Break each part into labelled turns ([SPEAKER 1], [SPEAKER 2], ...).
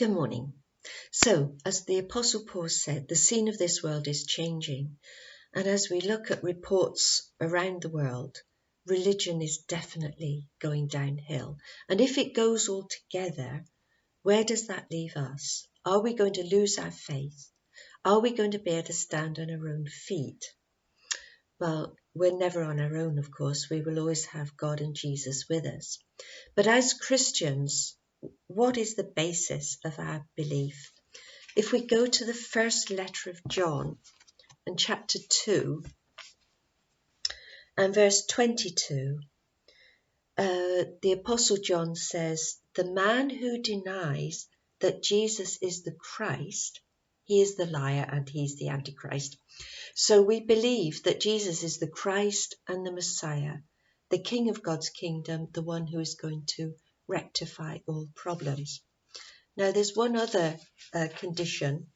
[SPEAKER 1] Good morning. So, as the Apostle Paul said, the scene of this world is changing. And as we look at reports around the world, religion is definitely going downhill. And if it goes all together, where does that leave us? Are we going to lose our faith? Are we going to be able to stand on our own feet? Well, we're never on our own, of course. We will always have God and Jesus with us. But as Christians, what is the basis of our belief? If we go to the first letter of John and chapter 2 and verse 22, the Apostle John says, "The man who denies that Jesus is the Christ, he is the liar and he's the Antichrist." So we believe that Jesus is the Christ and the Messiah, the King of God's kingdom, the one who is going to rectify all problems. Now there's one other condition,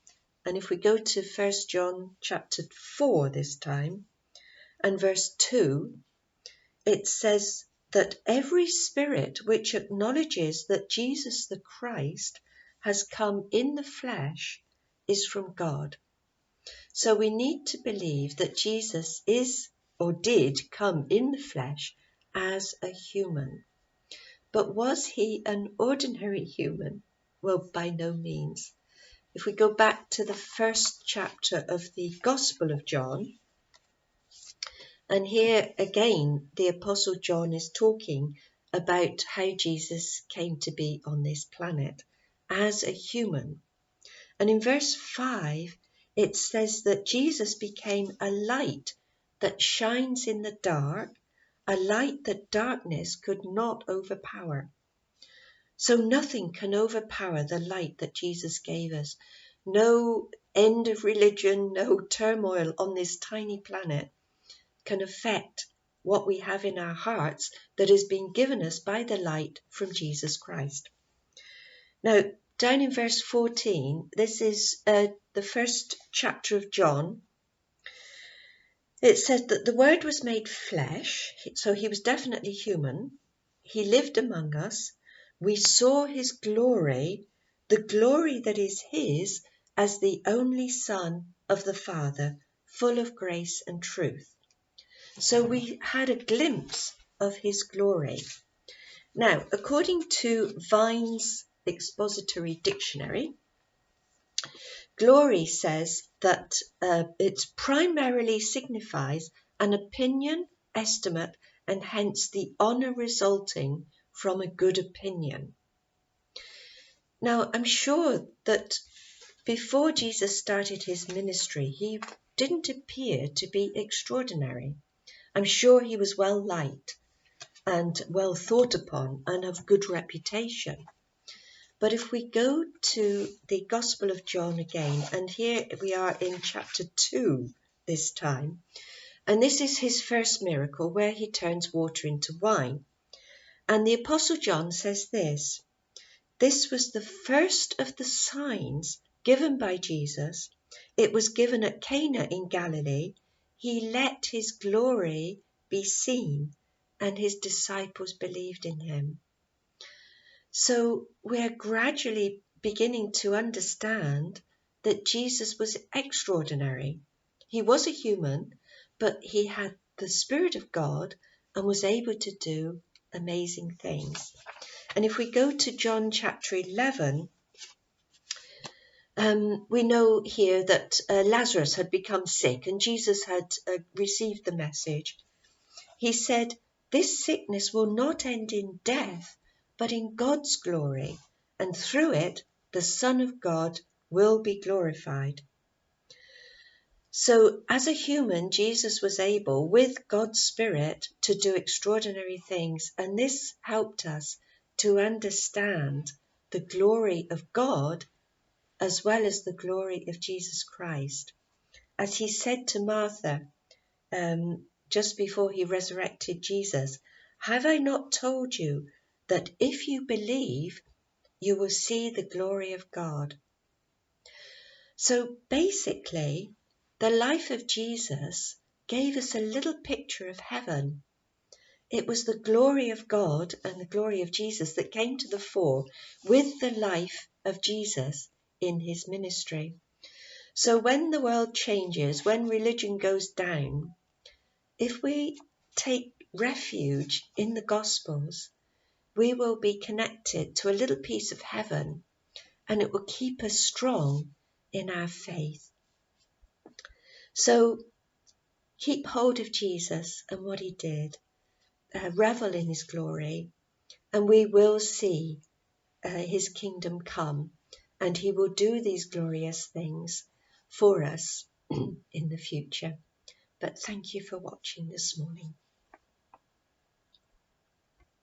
[SPEAKER 1] and if we go to 1 John chapter 4 this time and verse 2, it says that every spirit which acknowledges that Jesus the Christ has come in the flesh is from God. So we need to believe that Jesus is or did come in the flesh as a human. But was he an ordinary human? Well, by no means. If we go back to the first chapter of the Gospel of John, and here again the Apostle John is talking about how Jesus came to be on this planet as a human. And in verse 5, it says that Jesus became a light that shines in the dark, a light that darkness could not overpower. So nothing can overpower the light that Jesus gave us. No end of religion, no turmoil on this tiny planet can affect what we have in our hearts that has been given us by the light from Jesus Christ. Now, down in verse 14, this is the first chapter of John. It says that the Word was made flesh, so he was definitely human. He lived among us. We saw his glory, the glory that is his as the only Son of the Father, full of grace and truth. So we had a glimpse of his glory. Now, according to Vine's Expository Dictionary, glory says that it primarily signifies an opinion, estimate, and hence the honour resulting from a good opinion. Now, I'm sure that before Jesus started his ministry, he didn't appear to be extraordinary. I'm sure he was well liked and well thought upon and of good reputation. But if we go to the Gospel of John again, and here we are in chapter 2 this time, and this is his first miracle where he turns water into wine. And the Apostle John says this: "This was the first of the signs given by Jesus. It was given at Cana in Galilee. He let his glory be seen, and his disciples believed in him." So we're gradually beginning to understand that Jesus was extraordinary. He was a human, but he had the Spirit of God and was able to do amazing things. And if we go to John chapter 11, we know here that Lazarus had become sick and Jesus had received the message. He said, "This sickness will not end in death, but in God's glory, and through it the Son of God will be glorified." So as a human, Jesus was able, with God's Spirit, to do extraordinary things, and this helped us to understand the glory of God as well as the glory of Jesus Christ. As he said to Martha, just before he resurrected Jesus, "Have I not told you that if you believe, you will see the glory of God?" So basically, the life of Jesus gave us a little picture of heaven. It was the glory of God and the glory of Jesus that came to the fore with the life of Jesus in his ministry. So when the world changes, when religion goes down, if we take refuge in the Gospels, we will be connected to a little piece of heaven, and it will keep us strong in our faith. So keep hold of Jesus and what he did, revel in his glory, and we will see his kingdom come, and he will do these glorious things for us in the future. But thank you for watching this morning.